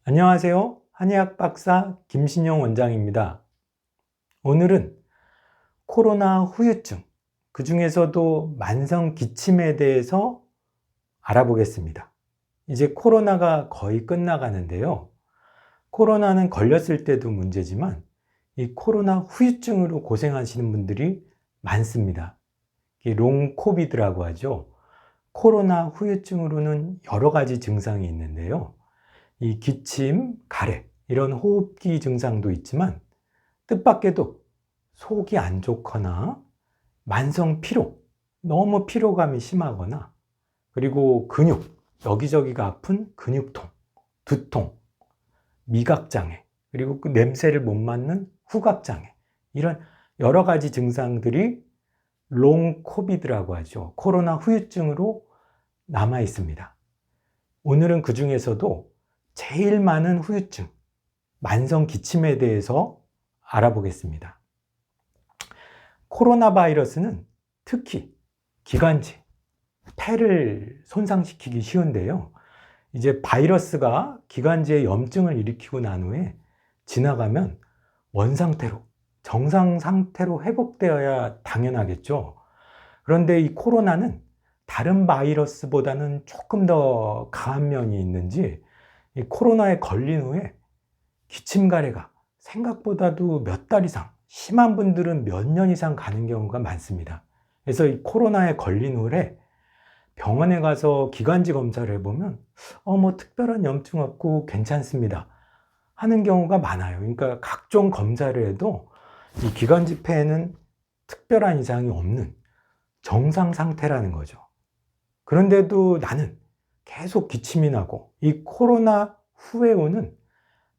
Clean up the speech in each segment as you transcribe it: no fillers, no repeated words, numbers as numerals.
안녕하세요. 한의학 박사 김신영 원장입니다. 오늘은 코로나 후유증, 그 중에서도 만성 기침에 대해서 알아보겠습니다. 이제 코로나가 거의 끝나가는데요. 코로나는 걸렸을 때도 문제지만 이 코로나 후유증으로 고생하시는 분들이 많습니다. 롱 코비드라고 하죠. 코로나 후유증으로는 여러 가지 증상이 있는데요. 이 기침, 가래, 이런 호흡기 증상도 있지만 뜻밖에도 속이 안 좋거나 만성 피로, 너무 피로감이 심하거나 그리고 근육, 여기저기가 아픈 근육통, 두통, 미각장애, 그리고 그 냄새를 못 맡는 후각장애, 이런 여러 가지 증상들이 롱 코비드라고 하죠. 코로나 후유증으로 남아 있습니다. 오늘은 그 중에서도 제일 많은 후유증, 만성 기침에 대해서 알아보겠습니다. 코로나 바이러스는 특히 기관지, 폐를 손상시키기 쉬운데요. 이제 바이러스가 기관지에 염증을 일으키고 난 후에 지나가면 원상태로, 정상 상태로 회복되어야 당연하겠죠. 그런데 이 코로나는 다른 바이러스보다는 조금 더 강한 면이 있는지 이 코로나에 걸린 후에 기침 가래가 생각보다도 몇 달 이상, 심한 분들은 몇 년 이상 가는 경우가 많습니다. 그래서 이 코로나에 걸린 후에 병원에 가서 기관지 검사를 해보면 뭐 특별한 염증 없고 괜찮습니다 하는 경우가 많아요. 그러니까 각종 검사를 해도 이 기관지 폐에는 특별한 이상이 없는 정상 상태라는 거죠. 그런데도 나는 계속 기침이 나고, 이 코로나 후에 오는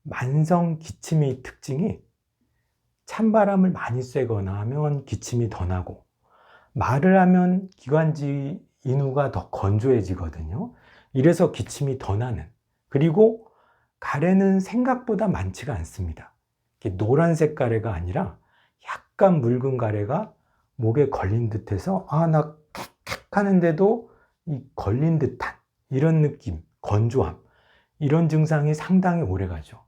만성 기침의 특징이 찬바람을 많이 쐬거나 하면 기침이 더 나고, 말을 하면 기관지 인후가 더 건조해지거든요. 이래서 기침이 더 나는, 그리고 가래는 생각보다 많지가 않습니다. 노란색 가래가 아니라 약간 묽은 가래가 목에 걸린 듯해서 나 하는데도 이 걸린 듯한 이런 느낌, 건조함, 이런 증상이 상당히 오래 가죠.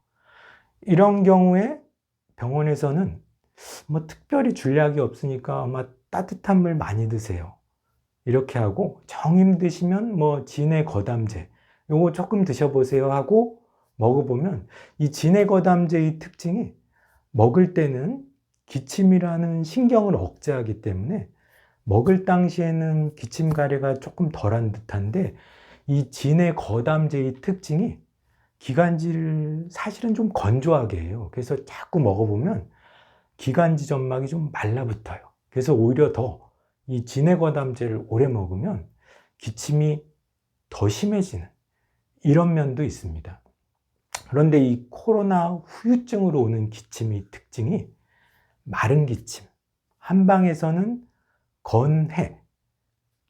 이런 경우에 병원에서는 특별히 줄 약이 없으니까 아마 따뜻한 물 많이 드세요, 이렇게 하고, 정 힘드시면 진해거담제 요거 조금 드셔보세요 하고 먹어보면, 이 진해거담제의 특징이 먹을 때는 기침이라는 신경을 억제하기 때문에 먹을 당시에는 기침 가래가 조금 덜한 듯한데, 이 진해거담제의 특징이 기관지를 사실은 좀 건조하게 해요. 그래서 자꾸 먹어보면 기관지 점막이 좀 말라붙어요. 그래서 오히려 더 이 진해거담제를 오래 먹으면 기침이 더 심해지는 이런 면도 있습니다. 그런데 이 코로나 후유증으로 오는 기침의 특징이 마른 기침, 한방에서는 건해,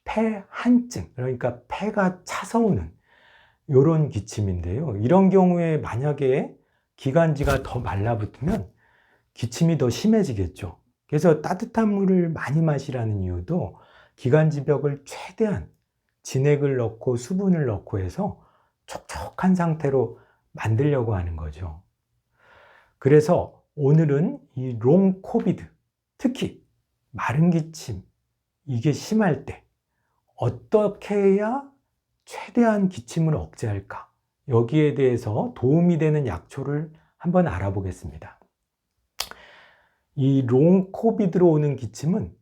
폐한증, 그러니까 폐가 차서 오는 이런 기침인데요. 이런 경우에 만약에 기관지가 더 말라붙으면 기침이 더 심해지겠죠. 그래서 따뜻한 물을 많이 마시라는 이유도 기관지벽을 최대한 진액을 넣고 수분을 넣고 해서 촉촉한 상태로 만들려고 하는 거죠. 그래서 오늘은 이 롱 코비드, 특히 마른 기침, 이게 심할 때 어떻게 해야 최대한 기침을 억제할까? 여기에 대해서 도움이 되는 약초를 한번 알아보겠습니다. 이 롱 코비드로 오는 기침은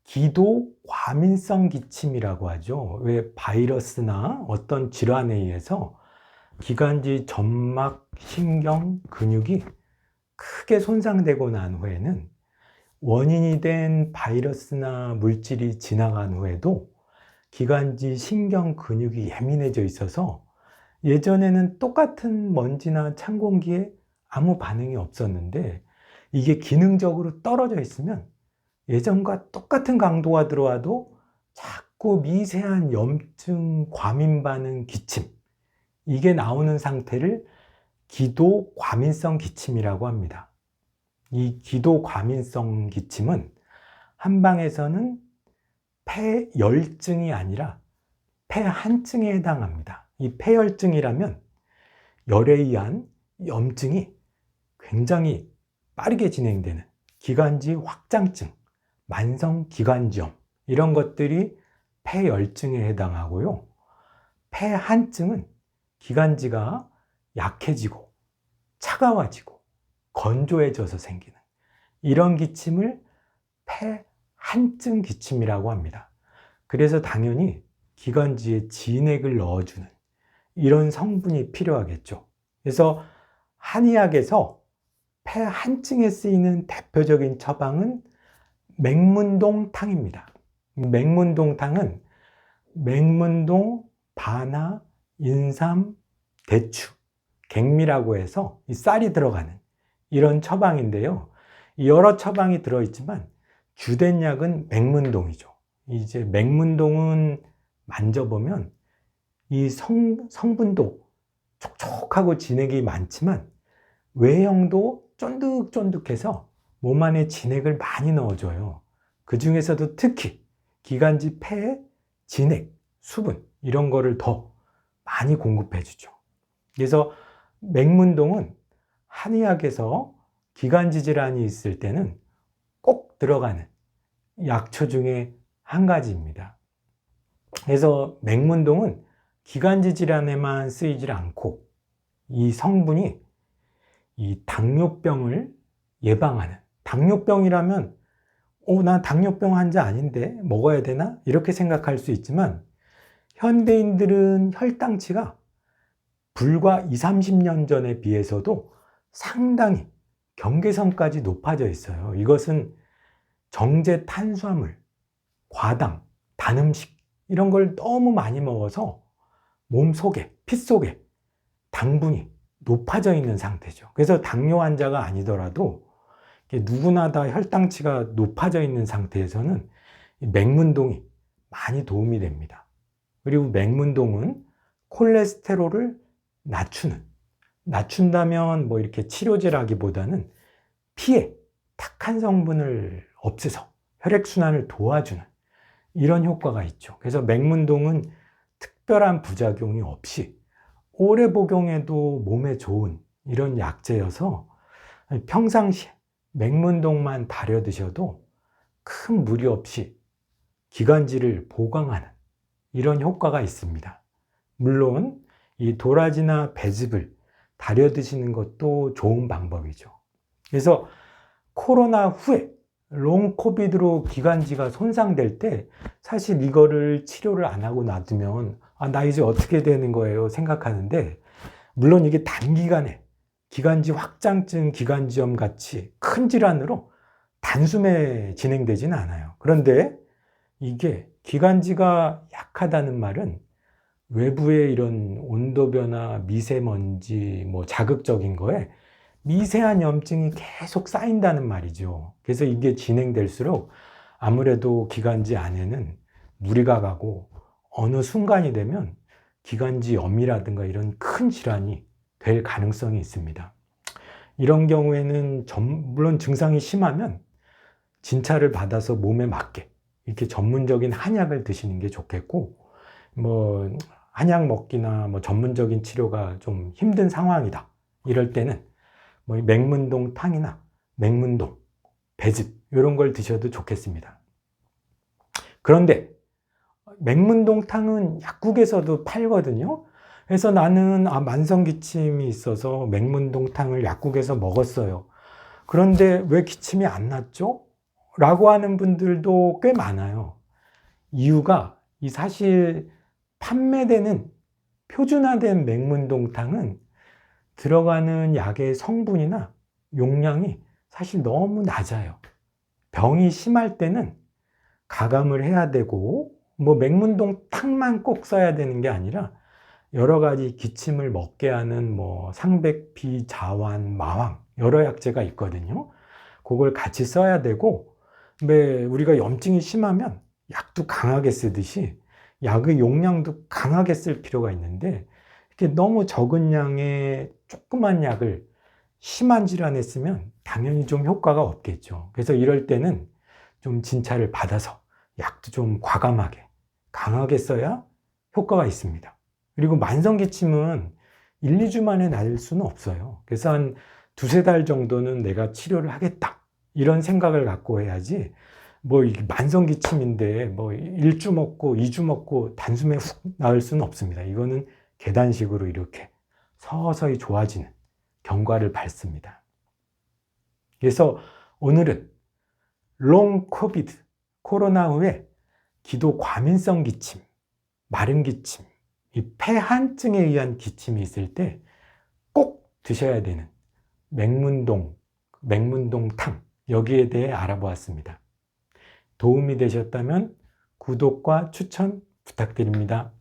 기도 과민성 기침이라고 하죠. 왜 바이러스나 어떤 질환에 의해서 기관지 점막, 신경, 근육이 크게 손상되고 난 후에는 원인이 된 바이러스나 물질이 지나간 후에도 기관지, 신경, 근육이 예민해져 있어서 예전에는 똑같은 먼지나 찬 공기에 아무 반응이 없었는데, 이게 기능적으로 떨어져 있으면 예전과 똑같은 강도가 들어와도 자꾸 미세한 염증, 과민 반응, 기침, 이게 나오는 상태를 기도 과민성 기침이라고 합니다. 이 기도 과민성 기침은 한방에서는 폐열증이 아니라 폐한증에 해당합니다. 이 폐열증이라면 열에 의한 염증이 굉장히 빠르게 진행되는 기관지 확장증, 만성기관지염 이런 것들이 폐열증에 해당하고요. 폐한증은 기관지가 약해지고 차가워지고 건조해져서 생기는 이런 기침을 폐한증 기침이라고 합니다. 그래서 당연히 기관지에 진액을 넣어주는 이런 성분이 필요하겠죠. 그래서 한의학에서 폐한증에 쓰이는 대표적인 처방은 맹문동탕입니다. 맹문동탕은 맹문동, 바나, 인삼, 대추, 갱미라고 해서 이 쌀이 들어가는 이런 처방인데요. 여러 처방이 들어있지만 주된 약은 맹문동이죠. 이제 맹문동은 만져보면 이 성분도 촉촉하고 진액이 많지만 외형도 쫀득쫀득해서 몸 안에 진액을 많이 넣어줘요. 그 중에서도 특히 기관지 폐에 진액, 수분 이런 거를 더 많이 공급해 주죠. 그래서 맹문동은 한의학에서 기관지 질환이 있을 때는 꼭 들어가는 약초 중에 한 가지입니다. 그래서 맹문동은 기관지 질환에만 쓰이질 않고 이 성분이 이 당뇨병을 예방하는, 당뇨병이라면 나 당뇨병 환자 아닌데 먹어야 되나? 이렇게 생각할 수 있지만 현대인들은 혈당치가 불과 20, 30년 전에 비해서도 상당히 경계선까지 높아져 있어요. 이것은 정제 탄수화물, 과당, 단 음식 이런 걸 너무 많이 먹어서 몸 속에, 피 속에 당분이 높아져 있는 상태죠. 그래서 당뇨 환자가 아니더라도 누구나 다 혈당치가 높아져 있는 상태에서는 맹문동이 많이 도움이 됩니다. 그리고 맹문동은 콜레스테롤을 낮춘다면 뭐 이렇게 치료제라기보다는 피에 탁한 성분을 없애서 혈액순환을 도와주는 이런 효과가 있죠. 그래서 맹문동은 특별한 부작용이 없이 오래 복용해도 몸에 좋은 이런 약재여서 평상시에 맹문동만 다려 드셔도 큰 무리 없이 기관지를 보강하는 이런 효과가 있습니다. 물론 이 도라지나 배즙을 다려 드시는 것도 좋은 방법이죠. 그래서 코로나 후에 롱 코비드로 기관지가 손상될 때 사실 이거를 치료를 안 하고 놔두면 나 이제 어떻게 되는 거예요 생각하는데, 물론 이게 단기간에 기관지 확장증, 기관지염 같이 큰 질환으로 단숨에 진행되지는 않아요. 그런데 이게 기관지가 약하다는 말은 외부의 이런 온도 변화, 미세먼지, 뭐 자극적인 거에 미세한 염증이 계속 쌓인다는 말이죠. 그래서 이게 진행될수록 아무래도 기관지 안에는 무리가 가고 어느 순간이 되면 기관지염이라든가 이런 큰 질환이 될 가능성이 있습니다. 이런 경우에는 물론 증상이 심하면 진찰을 받아서 몸에 맞게 이렇게 전문적인 한약을 드시는 게 좋겠고, 뭐 한약 먹기나 뭐 전문적인 치료가 좀 힘든 상황이다 이럴 때는 뭐 맹문동 탕이나 맹문동, 배즙 이런 걸 드셔도 좋겠습니다. 그런데 맹문동 탕은 약국에서도 팔거든요. 그래서 나는 만성기침이 있어서 맹문동 탕을 약국에서 먹었어요. 그런데 왜 기침이 안 났죠? 라고 하는 분들도 꽤 많아요. 이유가 사실 판매되는 표준화된 맹문동탕은 들어가는 약의 성분이나 용량이 사실 너무 낮아요. 병이 심할 때는 가감을 해야 되고 뭐 맹문동탕만 꼭 써야 되는 게 아니라 여러 가지 기침을 먹게 하는 뭐 상백피, 자환, 마황 여러 약재가 있거든요. 그걸 같이 써야 되고, 우리가 염증이 심하면 약도 강하게 쓰듯이 약의 용량도 강하게 쓸 필요가 있는데, 이렇게 너무 적은 양의 조그만 약을 심한 질환에 쓰면 당연히 좀 효과가 없겠죠. 그래서 이럴 때는 좀 진찰을 받아서 약도 좀 과감하게 강하게 써야 효과가 있습니다. 그리고 만성기침은 1, 2주 만에 날 수는 없어요. 그래서 한 두세 달 정도는 내가 치료를 하겠다, 이런 생각을 갖고 해야지, 뭐 이게 만성기침인데 뭐 1주 먹고 2주 먹고 단숨에 훅 나을 수는 없습니다. 이거는 계단식으로 이렇게 서서히 좋아지는 경과를 밟습니다. 그래서 오늘은 롱 코비드, 코로나 후에 기도 과민성 기침, 마른 기침, 이 폐한증에 의한 기침이 있을 때 꼭 드셔야 되는 맹문동탕, 여기에 대해 알아보았습니다. 도움이 되셨다면 구독과 추천 부탁드립니다.